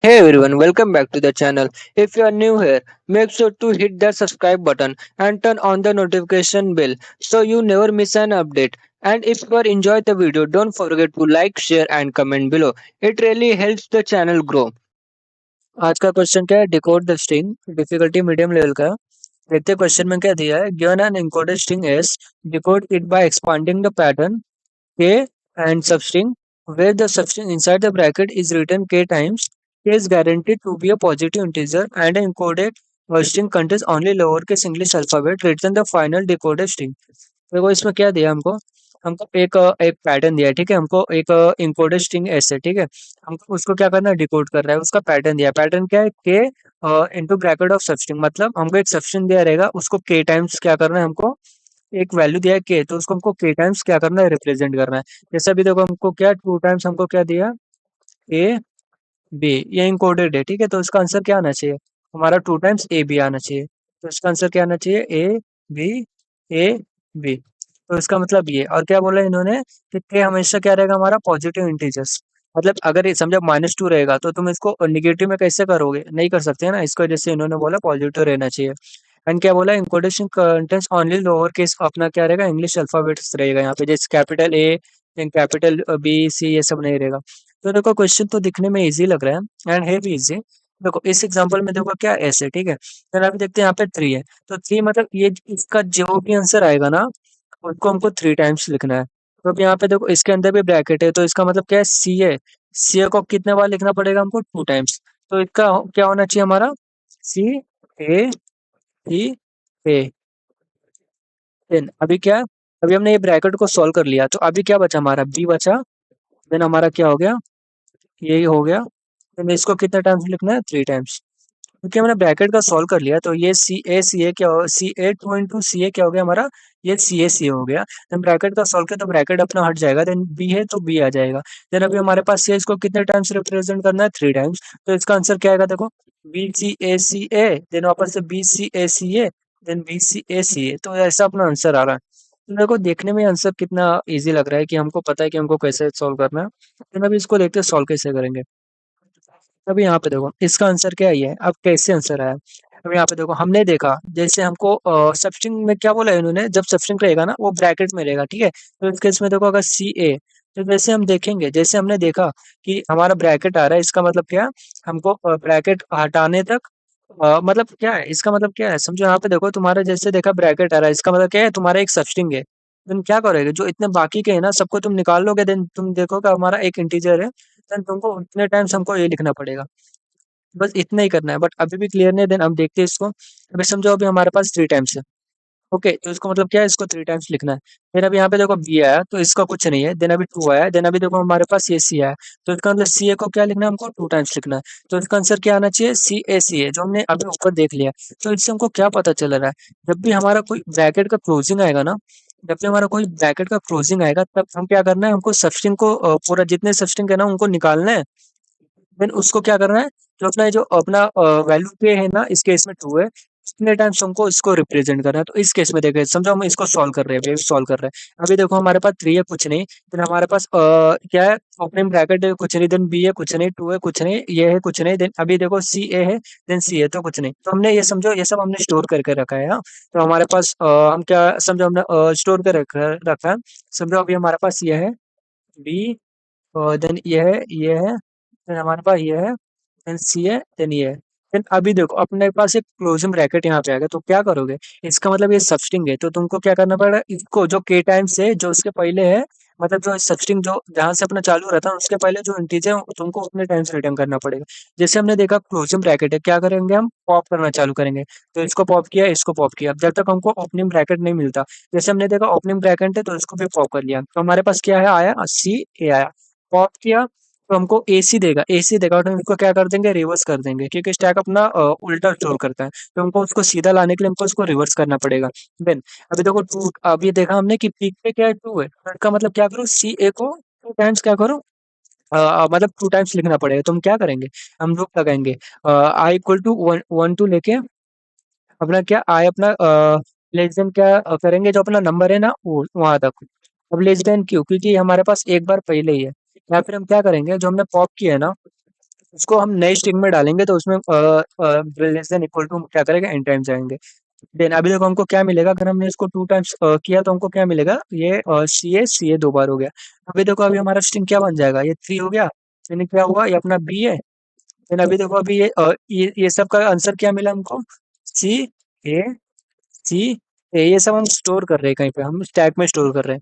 Hey everyone, welcome back to the channel. If you are new here, make sure to hit the subscribe button and turn on the notification bell so you never miss an update. And if you are enjoyed the video, don't forget to like, share and comment below. It really helps the channel grow. आज का question क्या है? Decode the string, difficulty medium level का है। देखते हैं question में क्या दिया है। Given an encoded string S, decode it by expanding the pattern k and substring where the substring inside the bracket is written k times. K is guaranteed to be a positive integer and an encoded string contains only lowercase English alphabet written the final decoded string. देखो इसमें क्या दिया हमको। हमको एक pattern दिया है, ठीक है। हमको एक इनकोडेड स्ट्रिंग एस है, ठीक है। हमको उसको क्या करना है, डिकोड कर रहा है। उसका पैटर्न दिया है। पैटर्न क्या है? के इनटू ब्रैकेट ऑफ सबस्ट्रिंग, मतलब हमको एक सबस्ट्रिंग दिया रहेगा, उसको के टाइम्स क्या करना है हमको। एक वैल्यू दिया है के, तो उसको हमको के टाइम्स क्या करना है, रिप्रेजेंट करना है। जैसे अभी देखो हमको क्या टू टाइम्स हमको क्या दिया, ए बी, ये इनकोडेड है, ठीक है। तो इसका आंसर क्या आना चाहिए हमारा, टू टाइम्स ए बी आना चाहिए। तो इसका आंसर क्या आना चाहिए, ए बी, ए बी। तो इसका मतलब ये, और क्या बोला इन्होंने कि के हमेशा क्या रहेगा हमारा, पॉजिटिव इंटीजर्स। मतलब अगर ये समझो -2 रहेगा तो तुम इसको निगेटिव में कैसे करोगे, नहीं कर सकते है ना। इसको जैसे इन्होंने बोला पॉजिटिव रहना चाहिए। एंड क्या बोला, encodation contents only lower case, अपना क्या रहेगा, इंग्लिश अल्फाबेट्स रहेगा यहाँ पे, जैसे capital A, capital B C, ये सब नहीं रहेगा। तो देखो क्वेश्चन तो दिखने में इजी लग रहा है एंड है भी इजी। देखो इस एग्जांपल में देखो क्या ऐसे, ठीक है। फिर अभी देखते हैं यहाँ पे 3 है। तो 3 मतलब ये इसका जो भी आंसर आएगा ना, उसको हमको 3 टाइम्स लिखना है। तो अब यहाँ पे देखो इसके अंदर भी ब्रैकेट है, तो इसका मतलब क्या है, सी है। सी को कितने बार लिखना पड़ेगा हमको, 2 टाइम्स। तो इसका क्या होना चाहिए हमारा, सी ए ई ए। देन अभी क्या है, अभी हमने ये ब्रैकेट को सॉल्व कर लिया, तो अभी क्या बचा हमारा, बी बचा। देन हमारा क्या हो गया, यही हो गया। देन इसको कितने टाइम्स लिखना है, 3 टाइम्स। क्योंकि हमने ब्रैकेट का सॉल्व कर लिया, तो ये सी ए क्या हो, सी ए टू इंटू सी ए क्या हो गया हमारा, ये सी ए हो गया। देन ब्रैकेट का सॉल्व किया तो ब्रैकेट अपना हट जाएगा। देन बी है तो बी आ जाएगा। देन अभी हमारे पास सी, इसको कितने टाइम्स रिप्रेजेंट करना है, 3 टाइम्स। तो इसका आंसर क्या आएगा, देखो सी ए, देन वापस से सी ए, देन सी ए। तो ऐसा अपना आंसर आ रहा है। तो देखो देखने में आंसर कितना इजी लग रहा है कि हमको पता है कि हमको कैसे सॉल्व करना है। देन अभी इसको देखते हैं सॉल्व कैसे करेंगे। अब यहाँ पे देखो इसका आंसर क्या ही है, अब कैसे आंसर आया। अब यहाँ पे देखो हमने देखा, जैसे हमको सबस्ट्रिंग में क्या बोला है इन्होंने, जब सबस्ट्रिंग रहेगा ना वो ब्रैकेट में रहेगा, ठीक है। तो इस केस में देखो अगर सी ए, तो जैसे हम देखेंगे, जैसे हमने देखा कि हमारा ब्रैकेट आ रहा है, इसका मतलब क्या है, हमको ब्रैकेट हटाने तक मतलब क्या है, इसका मतलब क्या है समझो। यहाँ पे देखो तुम्हारा जैसे देखा ब्रैकेट आ रहा है, इसका मतलब क्या है, तुम्हारा एक सबस्ट्रिंग है। तुम क्या करोगे, जो इतने बाकी के है ना सबको तुम निकाल लोगे। देन तुम देखोगे हमारा एक इंटीजर है, देन तुमको उतने टाइम्स हमको ये लिखना पड़ेगा। बस इतना ही करना है, बट अभी भी क्लियर नहीं है। देन अब देखते हैं इसको। अभी समझो अभी हमारे पास 3 टाइम्स है। ओके, तो इसको मतलब क्या है, इसको 3 टाइम्स लिखना है। फिर अभी यहाँ पे देखो बी आया तो इसका कुछ नहीं है। देन अभी 2 आया। देन अभी देखो हमारे पास ये सी आया, तो इसका मतलब सी ए को क्या लिखना है हमको, 2 टाइम्स लिखना है। तो इसका आंसर क्या आना चाहिए, सी ए, जो हमने अभी ऊपर देख लिया। तो इससे हमको क्या पता चल रहा है, जब भी हमारा कोई ब्रैकेट का क्लोजिंग आएगा ना, जब भी हमारा कोई ब्रैकेट का क्लोजिंग आएगा, तब हम क्या करना है, हमको सबस्ट्रिंग को पूरा जितने सबस्ट्रिंग है ना उनको निकालना है। देन उसको क्या करना है, जो अपना वैल्यू पे है ना, इस केस में 2 है, कितने टाइम्स हमको इसको रिप्रेजेंट करना है। तो इस केस में देखो समझो हम इसको सॉल्व कर रहे हैं, वेव सॉल्व कर रहे हैं। अभी देखो हमारे पास 3 है, कुछ नहीं। देन हमारे पास क्या है, ओपनिंग ब्रैकेट है, कुछ नहीं। देन बी है, कुछ नहीं। 2 है, कुछ नहीं। ये है, कुछ नहीं। देन अभी देखो सी ए है, देन सी है, तो कुछ नहीं। तो हमने ये समझो ये सब हमने स्टोर करके रखा है, हाँ। तो हमारे पास हम क्या समझो हमने स्टोर कर रखा है। समझो अभी हमारे पास ये है बी, देन ये है, देन हमारे पास ये है, देन सी है, देन ये है। देन अभी देखो अपने पास एक क्लोजिंग ब्रैकेट यहाँ पे आएगा, तो क्या करोगे, इसका मतलब ये सबस्ट्रिंग है, तो तुमको क्या करना पड़ेगा, इसको जो के टाइम्स है जो उसके पहले है, मतलब जो सबस्ट्रिंग जो जहां से अपना चालू रहता है उसके पहले जो इंटीजर है तुमको उतने टाइम्स रिटर्न करना पड़ेगा। जैसे हमने देखा क्लोजिंग ब्रैकेट है, क्या करेंगे हम, पॉप करना चालू करेंगे। तो इसको पॉप किया, इसको पॉप किया, अब जब तक हमको ओपनिंग ब्रैकेट नहीं मिलता। जैसे हमने देखा ओपनिंग ब्रैकेट है तो इसको भी पॉप कर लिया, तो हमारे पास क्या है, आया सी ए आया। पॉप किया तो हमको एसी देगा, और हम इसको क्या कर देंगे, रिवर्स कर देंगे, क्योंकि स्टैक अपना उल्टा स्टोर करता है। तो हमको उसको सीधा लाने के लिए हमको उसको रिवर्स करना पड़ेगा। देन अभी देखो टू, अभी देखा हमने कि पीक पे क्या है, 2 है, तो इसका मतलब क्या करो, सी ए को 2 टाइम्स क्या करो, मतलब 2 टाइम्स लिखना पड़ेगा। तो हम क्या करेंगे, हम लूप लगाएंगे, i equal to one one to लेके अपना क्या आई अपना लेस देन क्या करेंगे, जो अपना नंबर है ना वो वहां तक। अब लेस देन क्यों, क्योंकि हमारे पास एक बार पहले ही है। या फिर हम क्या करेंगे, जो हमने पॉप किया है ना, उसको हम नए स्ट्रिंग में डालेंगे तो उसमें लेस देन इक्वल टू क्या करेगा, एन टाइम्स आएंगे। देन अभी देखो हमको क्या मिलेगा, अगर हमने इसको टू टाइम्स किया तो हमको क्या मिलेगा, ये सी ए दो बार हो गया। अभी देखो अभी हमारा स्ट्रिंग क्या बन जाएगा, ये थ्री हो गया। यानी क्या हुआ, ये अपना बी है। देन अभी देखो अभी ये सब का आंसर क्या मिला हमको, सी सी ये सब हम स्टोर कर रहे हैं कहीं पे, हम स्टैक में स्टोर कर रहे हैं।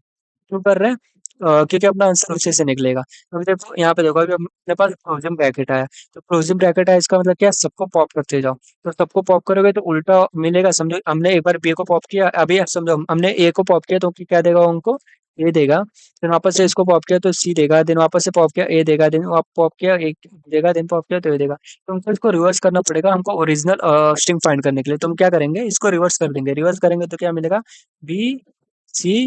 क्यों कर रहे हैं, क्योंकि अपना आंसर उसी से निकलेगा। अभी देखो यहाँ पे देखो, अभी अपने पास फ्रोजन ब्रैकेट आया। तो फ्रोजन ब्रैकेट आया, इसका मतलब क्या है, सबको पॉप करते जाओ। तो सबको पॉप करोगे तो उल्टा मिलेगा। समझो हमने एक बार बी को पॉप किया, अभी समझो हमने ए को पॉप किया तो क्या देगा उनको, ए देगा। फिर वापस से इसको पॉप किया तो सी देगा, देन वापस से पॉप किया ए देगा, देन पॉप किया ए देगा, देन पॉप किया तो ए देगा। तो हमको इसको रिवर्स करना पड़ेगा, हमको ओरिजिनल स्ट्रिंग फाइंड करने के लिए। तो हम क्या करेंगे, इसको रिवर्स कर देंगे। रिवर्स करेंगे तो क्या मिलेगा, बी सी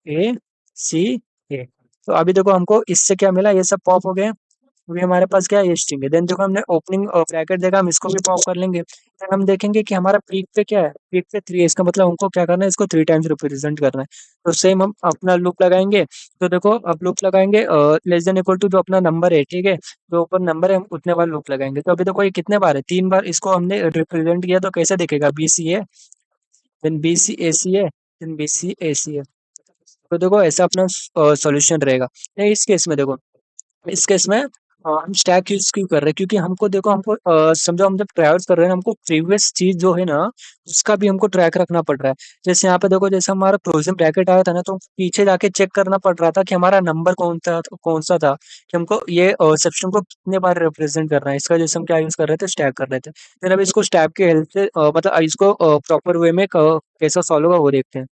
ए सी ए। तो अभी देखो हमको इससे क्या मिला, ये सब पॉप हो गए। अभी हमारे पास क्या है, ये स्ट्रिंग है। देन देखो हमने ओपनिंग ब्रैकेट देखा, हम इसको भी पॉप कर लेंगे। देन हम देखेंगे कि हमारा पीक पे क्या है, पीक पे थ्री है। इसका मतलब हमको क्या करना है, इसको थ्री टाइम्स रिप्रेजेंट करना है। तो सेम हम अपना लूप लगाएंगे। तो देखो अब लूप लगाएंगे लेस देन इक्वल टू जो अपना नंबर है, ठीक है, जो ऊपर नंबर है हम उतने बार लूप लगाएंगे। तो अभी देखो ये कितने बार है, तीन बार इसको हमने रिप्रेजेंट किया। तो कैसे दिखेगा, बी सी है, देन बी सी ए सी है, देन बी सी ए सी है। तो देखो ऐसा अपना सॉल्यूशन रहेगा। नहीं, इस केस में देखो, इस केस में हम स्टैक यूज क्यों कर रहे हैं, क्योंकि हमको देखो, हमको समझो हम जब ट्रैवल्स कर रहे हैं ना, हमको प्रीवियस चीज जो है ना, उसका भी हमको ट्रैक रखना पड़ रहा है। जैसे यहाँ पे देखो, जैसे हमारा क्लोजिंग ब्रैकेट आया था ना, तो पीछे जाके चेक करना पड़ रहा था कि हमारा नंबर कौन सा था, कि हमको ये सेक्शन को कितने बार रिप्रेजेंट करना है। इसका जैसे हम क्या यूज कर रहे थे, स्टैक कर रहे थे। फिर अब इसको स्टैक के हेल्प से मतलब इसको प्रॉपर वे में कैसा सॉल्व होगा वो देखते हैं।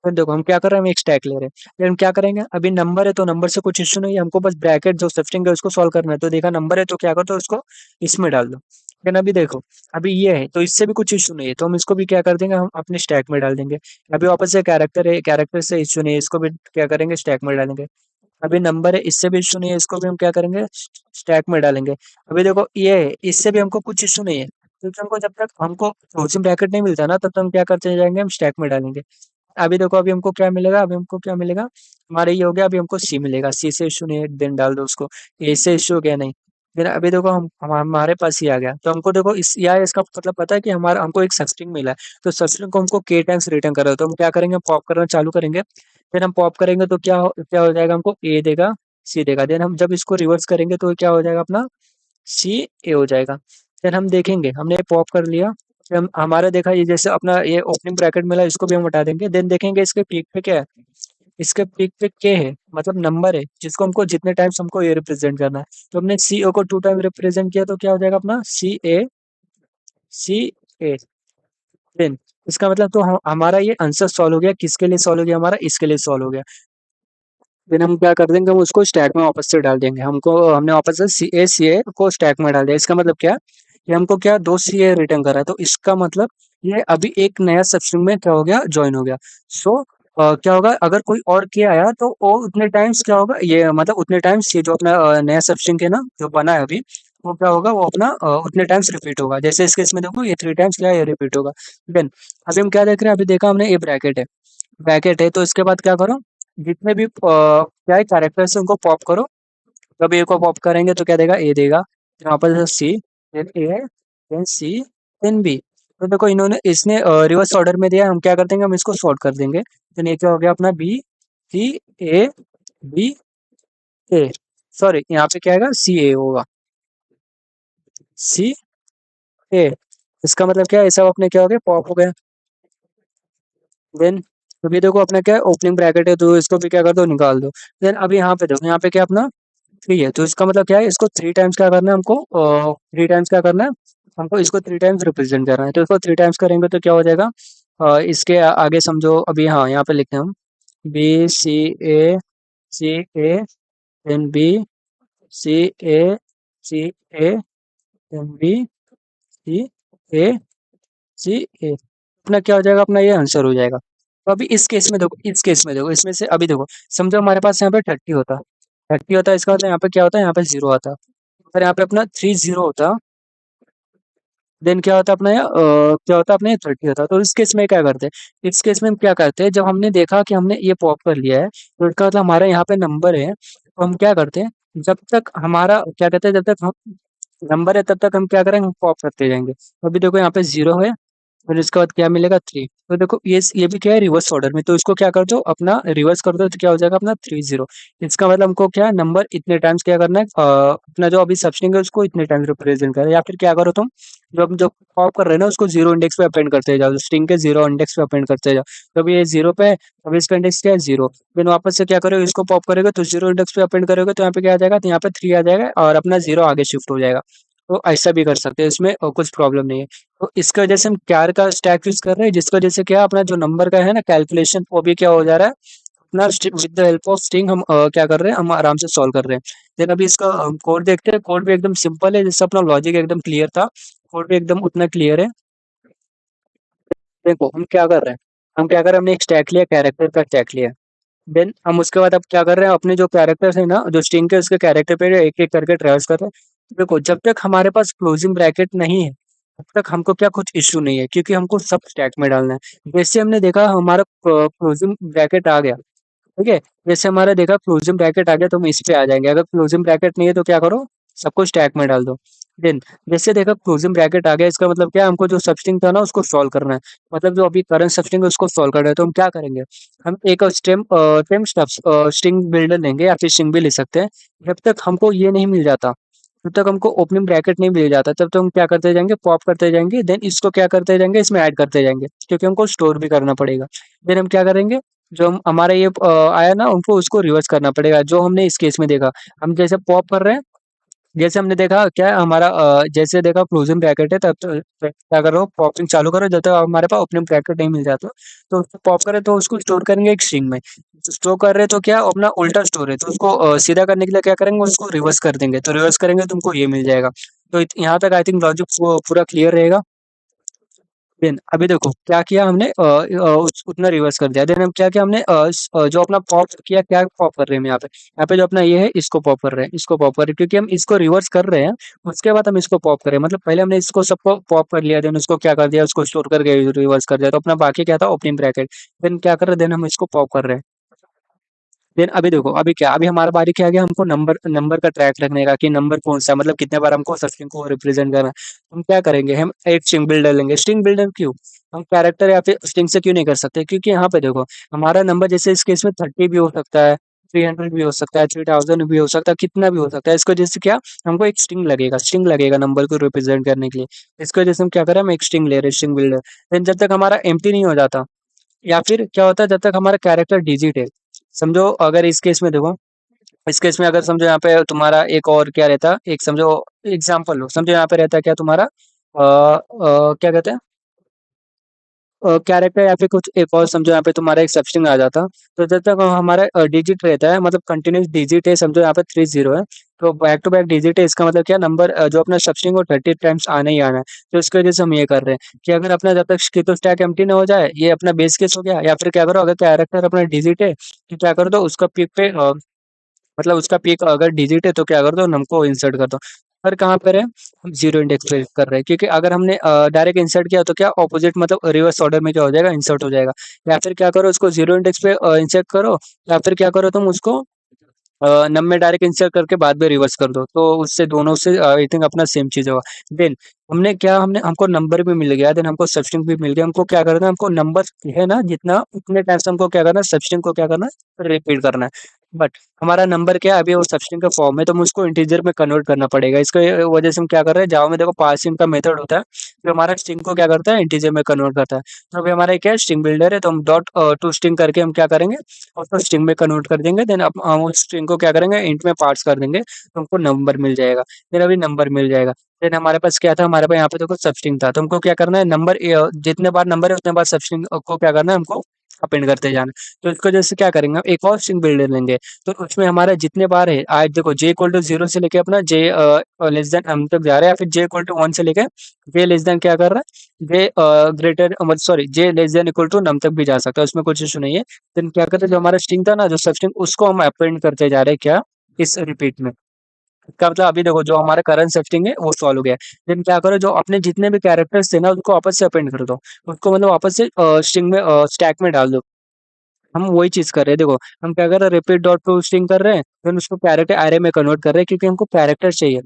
फिर देखो हम क्या कर रहे हैं, हम एक स्टैक ले रहे हैं। फिर हम क्या करेंगे, अभी नंबर है तो नंबर से कुछ इश्यू नहीं है, हमको बस ब्रैकेट जो शिफ्टिंग है उसको सॉल्व करना है। तो देखा नंबर है तो क्या करो, तो इसको इसमें डाल दो। लेकिन अभी देखो, अभी ये है तो इससे भी कुछ इश्यू नहीं है, तो हम इसको भी क्या कर देंगे, हम अपने स्टैक में डाल देंगे। अभी वापस से कैरेक्टर है, कैरेक्टर से इश्यू नहीं है, इसको भी क्या करेंगे, स्टैक में डालेंगे। अभी नंबर है, इससे भी इश्यू नहीं है, इसको भी हम क्या करेंगे, स्टैक में डालेंगे। अभी देखो ये है, इससे भी हमको कुछ इश्यू नहीं है, क्योंकि हमको जब तक हमको क्लोजिंग ब्रैकेट नहीं मिलता ना, तब तक हम क्या करते जाएंगे, हम स्टैक में डालेंगे। अभी देखो अभी हमको क्या मिलेगा, अभी हमको क्या मिलेगा, हमारा ये हो गया। अभी हमको सी मिलेगा, सी से इशू नहीं है, देन डाल दो उसको। ए से इशू हो गया नहीं, फिर अभी देखो हमारे पास ही आ गया। तो हमको देखो इस या इसका मतलब पता है कि हमारा हमको एक सबस्ट्रिंग मिला है। तो सबस्ट्रिंग को हमको के टाइम्स रिटर्न कर रहे हो, तो हम क्या करेंगे, पॉप करना चालू करेंगे। फिर हम पॉप करेंगे तो क्या हो जाएगा, हमको ए देगा, सी देगा। देन हम जब इसको रिवर्स करेंगे तो क्या हो जाएगा अपना, सी ए हो जाएगा। फिर हम देखेंगे, हमने पॉप कर लिया। फिर हम हमारा देखा, ये जैसे अपना ये ओपनिंग ब्रैकेट मिला, इसको भी हम हटा देंगे। देन देखेंगे इसके पीक पे क्या है, इसके पीक पे के है, मतलब नंबर है, जिसको हमको जितने टाइम्स हमको ये रिप्रेजेंट करना है। तो हमने सी ओ को टू टाइम रिप्रेजेंट किया, तो क्या हो जाएगा अपना सी ए। देन इसका मतलब तो हमारा ये आंसर सॉल्व हो गया। किसके लिए सॉल्व हो गया, हमारा इसके लिए सॉल्व हो गया। देन हम क्या कर देंगे, हम उसको स्टैक में वापस से डाल देंगे। हमको हमने वापस से सी ए को स्टैक में डाल दिया। इसका मतलब क्या, कि हमको क्या दो सी ए रिटर्न कर रहा है। तो इसका मतलब ये अभी एक नया सबस्ट्रिंग में क्या हो गया, ज्वाइन हो गया। सो क्या होगा, अगर कोई और के आया तो वो उतने टाइम्स क्या होगा, ये मतलब उतने टाइम्स ये जो अपना नया सबस्ट्रिंग है ना, जो बना है अभी, वो क्या होगा, वो अपना उतने टाइम्स रिपीट होगा। जैसे इस केस में देखो, ये थ्री टाइम्स क्या है, ये रिपीट होगा। देन अभी हम क्या देख रहे हैं, अभी देखा हमने ये ब्रैकेट है। तो इसके बाद क्या करो, जितने भी क्या है कैरेक्टर्स है उनको पॉप करो। जब ए को पॉप करेंगे तो क्या देगा, ए देगा। फिर वहाँ पर सी, देन ए, देन सी, देन बी। तो देखो इन्होंने इसने रिवर्स ऑर्डर में दिया है, हम क्या कर देंगे, हम इसको सॉर्ट कर देंगे। देन ये क्या हो गया अपना, B C A B A. Sorry, यहाँ पे क्या आएगा, सी ए होगा, सी ए। इसका मतलब क्या है, ये सब अपने क्या हो गया, पॉप हो गया। देन अभी देखो अपना क्या है, ओपनिंग ब्रैकेट है, तो इसको भी क्या कर दो, निकाल दो। देन अभी यहाँ पे देखो, यहाँ पे क्या अपना थ्री है। तो इसका मतलब क्या है, इसको थ्री टाइम्स क्या करना है हमको, थ्री टाइम्स क्या करना है, हमको इसको थ्री टाइम्स रिप्रेजेंट करना है। तो इसको थ्री टाइम्स करेंगे तो क्या हो जाएगा, इसके आगे समझो, अभी हाँ यहाँ पे लिखते हैं हम, B C A then B C A C A then B C ए सी ए। अपना क्या हो जाएगा, अपना ये आंसर हो जाएगा। तो अभी इस केस में देखो, इसमें से अभी देखो, समझो हमारे पास यहाँ पे 30 होता, 30 होता है। इसका मतलब यहाँ पे क्या होता है, यहाँ पे जीरो आता। अगर यहाँ पे अपना 30 होता, देन क्या होता अपना क्या होता अपने 30 होता। तो इस केस में क्या करते हैं, इस केस में हम क्या करते हैं, जब हमने देखा कि हमने ये पॉप कर लिया है, तो इसका मतलब हमारा यहाँ पे नंबर है। तो हम क्या करते हैं, जब तक हमारा क्या कहते हैं, जब तक हम नंबर है तब तक हम क्या करेंगे, पॉप करते जाएंगे। तो अभी देखो यहाँ पे 0 है, फिर इसके बाद क्या मिलेगा 3। तो देखो ये भी क्या है, रिवर्स ऑर्डर में, तो इसको क्या कर दो, अपना रिवर्स कर दो, तो क्या हो जाएगा अपना 30। इसका मतलब हमको क्या नंबर इतने टाइम्स क्या करना है, अपना जो अभी सबस्ट्रिंग है उसको इतने टाइम्स रिप्रेजेंट करें, या फिर क्या करो तुम, जो हम जो पॉप कर रहे हैं ना उसको 0 इंडेक्स पे अपेंड करते जाओ, स्ट्रिंग के 0 इंडेक्स पे अपेंड करते जाओ। तो अभी ये 0 पे है, अभी इसका इंडेक्स क्या है 0, फिर वापस से क्या करोगे, इसको पॉप करोगे तो 0 इंडेक्स पे अपेंड करोगे, तो यहाँ पे क्या आ जाएगा, तो यहाँ पे 3 आ जाएगा और अपना 0 आगे शिफ्ट हो जाएगा। तो ऐसा भी कर सकते हैं, इसमें कुछ प्रॉब्लम नहीं है। तो इसकी वजह से हम क्यार का स्टैक यूज कर रहे हैं, जिसकी वजह से क्या अपना जो नंबर का है ना कैलकुलेशन, वो भी क्या हो जा रहा है, अपना with the help of string हम क्या कर रहे हैं, हम आराम से सॉल्व कर रहे हैं। देन अभी इसका कोड देखते हैं, कोड भी एकदम सिंपल है, जैसे अपना लॉजिक एकदम क्लियर था, कोड भी एकदम उतना क्लियर है। देखो हम क्या कर रहे हैं, हम क्या कर रहे हैं, हमने एक स्टैक लिया, कैरेक्टर का स्टैक लिया। देन हम उसके बाद अब क्या कर रहे हैं, अपने जो कैरेक्टर्स है ना, जो स्ट्रिंग के उसके कैरेक्टर पे एक एक करके ट्रेवर्स कर रहे हैं। देखो जब तक हमारे पास क्लोजिंग ब्रैकेट नहीं है, तब तक हमको क्या कुछ इश्यू नहीं है, क्योंकि हमको सब स्टैक में डालना है। जैसे हमने देखा हमारा क्लोजिंग ब्रैकेट आ गया, ठीक है, जैसे हमारा देखा क्लोजिंग ब्रैकेट आ गया तो हम इस पे आ जाएंगे, अगर क्लोजिंग ब्रैकेट नहीं है तो क्या करो, सबको स्टैक में डाल दो। देन जैसे देखा क्लोजिंग ब्रैकेट आ गया, इसका मतलब क्या है, हमको जो सबस्ट्रिंग था ना उसको सॉल्व करना है, मतलब जो अभी करंट सबस्ट्रिंग है उसको सॉल्व करना है। तो हम क्या करेंगे, हम एक टेम स्ट्रिंग बिल्डर लेंगे, या फिर स्ट्रिंग भी ले सकते हैं। जब तक हमको ये नहीं मिल जाता, जब तक हमको ओपनिंग ब्रैकेट नहीं मिल जाता, तब तक हम क्या करते जाएंगे, पॉप करते जाएंगे, देन इसको क्या करते जाएंगे, इसमें ऐड करते जाएंगे, क्योंकि हमको स्टोर भी करना पड़ेगा। देन हम क्या करेंगे, जो हम हमारा ये आया ना उनको उसको रिवर्स करना पड़ेगा, जो हमने इस केस में देखा। हम जैसे पॉप कर रहे हैं, जैसे हमने देखा क्या है हमारा, जैसे देखा क्लोजिंग ब्रैकेट है, तब क्या करो, पॉपिंग चालू करो, जब तक हमारे पास ओपनिंग ब्रैकेट नहीं मिल जाता, तो उसको पॉप करें तो उसको स्टोर करेंगे एक स्ट्रिंग में। स्टोर कर रहे हैं तो क्या अपना उल्टा स्टोर है, तो उसको सीधा करने के लिए क्या करेंगे, उसको रिवर्स कर देंगे, तो रिवर्स करेंगे तो तुमको ये मिल जाएगा। तो यहाँ तक आई थिंक लॉजिक पूरा क्लियर रहेगा। देन अभी देखो क्या किया हमने, उतना रिवर्स कर दिया। देन हम क्या किया हमने, जो अपना पॉप किया, क्या पॉप कर रहे हैं हम यहाँ पे जो अपना ये है इसको पॉप कर रहे हैं, इसको पॉप कर रहे हैं, क्योंकि हम इसको रिवर्स कर रहे हैं, उसके बाद हम इसको पॉप करें, मतलब पहले हमने इसको सबको पॉप कर लिया, देन उसको क्या कर दिया, उसको स्टोर करके रिवर्स कर दिया, तो अपना बाकी क्या था, ओपनिंग ब्रैकेट। देन क्या कर रहे हैं, देन हम इसको पॉप कर रहे हैं। देन अभी देखो अभी क्या, अभी हमारा बारी क्या आ गया, हमको नंबर नंबर का ट्रैक रखने का, कि नंबर कौन सा, मतलब कितने बार हमको स्ट्रिंग को रिप्रेजेंट करना है। हम क्या करेंगे, हम एक स्ट्रिंग बिल्डर लेंगे। स्ट्रिंग बिल्डर क्यों, हम कैरेक्टर या फिर स्ट्रिंग से क्यों नहीं कर सकते, क्योंकि यहाँ पे देखो हमारा नंबर जैसे इस केस में 30 भी हो सकता है, 300 भी हो सकता है, 3000 भी हो सकता है, कितना भी हो सकता है। इसको जैसे क्या, हमको एक स्ट्रिंग लगेगा नंबर को रिप्रेजेंट करने के लिए। इसको जैसे हम क्या करें, हम एक स्ट्रिंग ले रहे हैं, स्ट्रिंग बिल्डर। देन जब तक हमारा एम्प्टी नहीं हो जाता, या फिर क्या होता है, जब तक हमारा कैरेक्टर डिजिट है, समझो अगर इस केस में देखो, इस केस में अगर समझो यहाँ पे तुम्हारा एक और क्या रहता, एक समझो एग्जांपल लो, समझो यहाँ पे रहता है क्या तुम्हारा, क्या कहते हैं, कैरेक्टर, या फिर कुछ एक और समझो यहाँ पे तुम्हारा एक सबस्ट्रिंग आ जाता। तो जब तक हमारा डिजिट रहता है, मतलब कंटिन्यूस डिजिट है, समझो यहाँ पे 30 है, तो बैक टू बैक डिजिट है, इसका मतलब क्या नंबर जो अपना सबस्ट्रिंग वो 30 टाइम्स आना ही आना है। तो इसकी वजह से हम ये कर रहे हैं कि अगर अपना जब तक की तो स्टैक एम्प्टी ना हो जाए, ये अपना बेस केस हो गया। या फिर क्या करो, अगर कैरेक्टर अपना डिजिट है तो क्या कर दो, उसका पीक पे मतलब उसका पीक अगर डिजिट है तो क्या कर दो, हमको इंसर्ट कर दो। पर कहाँ पर है, हम 0 इंडेक्स पे कर रहे हैं, क्योंकि अगर हमने डायरेक्ट इंसर्ट किया तो क्या ऑपोजिट, मतलब रिवर्स ऑर्डर में क्या हो जाएगा, इंसर्ट हो जाएगा। या फिर क्या करो, उसको 0 इंडेक्स पे इंसर्ट करो, या फिर क्या करो तुम उसको नम में डायरेक्ट इंसर्ट करके बाद में रिवर्स कर दो, तो उससे दोनों से आई थिंक अपना सेम चीज होगा। देन हमने क्या, हमने हमको नंबर भी मिल गया, देन हमको सबस्ट्रिंग भी मिल गया। हमको क्या करना है, हमको नंबर है ना जितना, उतने टाइम्स हमको क्या करना है, सबस्ट्रिंग को क्या करना है, रिपीट करना है। बट हमारा नंबर क्या है, अभी वो सबस्ट्रिंग का फॉर्म है, तो मुझको इंटीजर में कन्वर्ट करना पड़ेगा। इसके वजह से हम क्या कर रहे हैं, जावा में देखो पासिंग का मेथड होता है, जो हमारा स्ट्रिंग को क्या करता है, इंटीजर में कन्वर्ट करता है। तो अभी हमारा क्या है, स्ट्रिंग बिल्डर है, तो हम डॉट टू स्ट्रिंग करके हम क्या करेंगे, और उसको स्ट्रिंग में कन्वर्ट कर देंगे। देन अब हम उस स्ट्रिंग को क्या करेंगे, इंट में पार्ट्स कर देंगे, तो हमको नंबर मिल जाएगा। देन अभी नंबर मिल जाएगा। देन हमारे पास क्या था, हमारे पास यहाँ पे देखो सबस्ट्रिंग था, तो हमको क्या करना है, नंबर जितने बार नंबर है उतने बार सबस्ट्रिंग को क्या करना है, हमको अपेंड करते जाना है। तो इसको जैसे क्या करेंगे, हम एक और स्ट्रिंग बिल्डर लेंगे, तो उसमें हमारा जितने बार है, आज देखो जे इक्वल टू 0 से लेके अपना जे लेस देन हम तक जा रहा है, या फिर जे इक्वल टू 1 से लेके जे लेस देन क्या कर रहा है, जे ग्रेटर मतलब sorry j less than equal to num तक भी जा सकता है, उसमें कुछ इशू नहीं है। देन क्या करते हैं, जो हमारा स्ट्रिंग था ना, जो सब स्ट्रिंग, उसको हम अपेंड करते जा रहे हैं क्या, इस रिपीट में। इसका मतलब अभी देखो जो हमारा करंट सब स्ट्रिंग है वो सॉल्व हो गया। देन क्या करो, जो अपने जितने भी कैरेक्टर्स थे ना उसको वापस से अपेंड कर दो, उसको मतलब वापस से स्ट्रिंग में स्टैक में डाल दो। हम वही चीज कर रहे हैं, देखो हम क्या कर रहे हैं, रिपीट डॉट टू स्ट्रिंग कर रहे हैं, देन उसको कैरेक्टर एरे में कन्वर्ट कर रहे हैं, क्योंकि हमको कैरेक्टर चाहिए।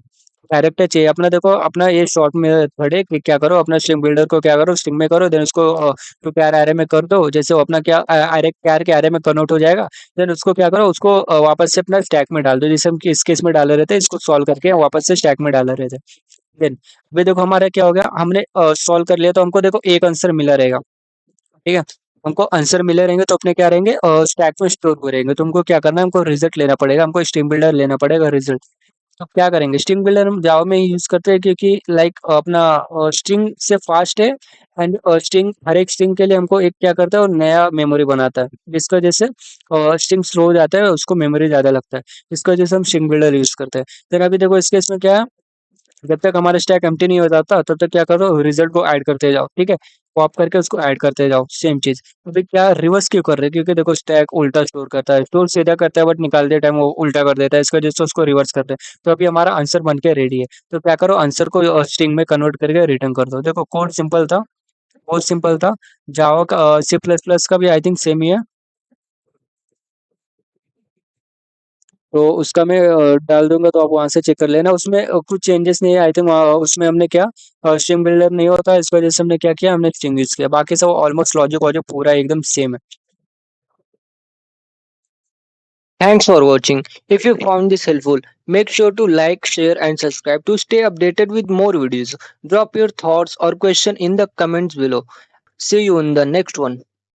कैरेक्टर चाहिए अपना। देखो अपना ये शॉर्ट में थोड़े कि क्या करो, अपना स्ट्रिंग बिल्डर को क्या करो, स्ट्रिंग में करो, देन उसको टू कैर एरे में कर दो। जैसे वो अपना क्या एरे कैर के एरे में कन्वर्ट हो जाएगा, देन उसको क्या करो, उसको वापस से अपना स्टैक में डाल दो, जैसे हम इस केस में डाले रहते हैं, इसको सॉल्व करके वापस से स्टैक में डाले रहते। देन अभी देखो हमारा क्या हो गया, हमने सॉल्व कर लिया तो हमको देखो एक आंसर मिला रहेगा। ठीक है, हमको आंसर मिले रहेंगे तो अपने क्या रहेंगे, स्टैक में स्टोर हो रहेंगे। तो हमको क्या करना है, हमको रिजल्ट लेना पड़ेगा, हमको स्ट्रिंग बिल्डर लेना पड़ेगा रिजल्ट। तो क्या करेंगे, स्ट्रिंग बिल्डर हम जावा में यूज करते हैं क्योंकि लाइक अपना स्ट्रिंग से फास्ट है। एंड स्ट्रिंग, हर एक स्ट्रिंग के लिए हमको एक क्या करता है, और नया मेमोरी बनाता है, जिसकी वजह से स्ट्रिंग स्लो हो जाता है, उसको मेमोरी ज्यादा लगता है। इसकी वजह से हम स्ट्रिंग बिल्डर यूज करते हैं। फिर अभी देखो इस केस में क्या है, जब तक हमारा स्टैक एम्प्टी नहीं हो जाता तब तक क्या करो, रिजल्ट को ऐड करते जाओ। ठीक है, पॉप करके उसको ऐड करते जाओ, सेम चीज। तो फिर क्या रिवर्स क्यों कर रहे हैं, क्योंकि देखो स्टैक उल्टा स्टोर करता है, स्टोर सीधा करता है बट निकालते टाइम वो उल्टा कर देता है, इसकी वजह से उसको रिवर्स करते हैं। तो अभी हमारा आंसर बन के रेडी है। तो क्या करो, आंसर को स्ट्रिंग में कन्वर्ट करके रिटर्न कर दो। देखो कोड सिंपल था, बहुत सिंपल था। जावा का सी प्लस प्लस का भी आई थिंक सेम ही है। तो उसका मैं डाल दूंगा, तो आप वहां से चेक कर लेना। उसमें कुछ चेंजेस नहीं है आई थिंक। उसमें हमने क्या, स्ट्रिंग बिल्डर नहीं होता, इस वजह से हमने क्या किया, हमने स्ट्रिंग यूज किया। बाकी सब ऑलमोस्ट लॉजिक वॉजिक पूरा एकदम सेम है। Thanks for watching. If you found this helpful, make sure to like, share, and subscribe to stay updated with more videos. Drop your thoughts or question in the comments below. See you in the next one.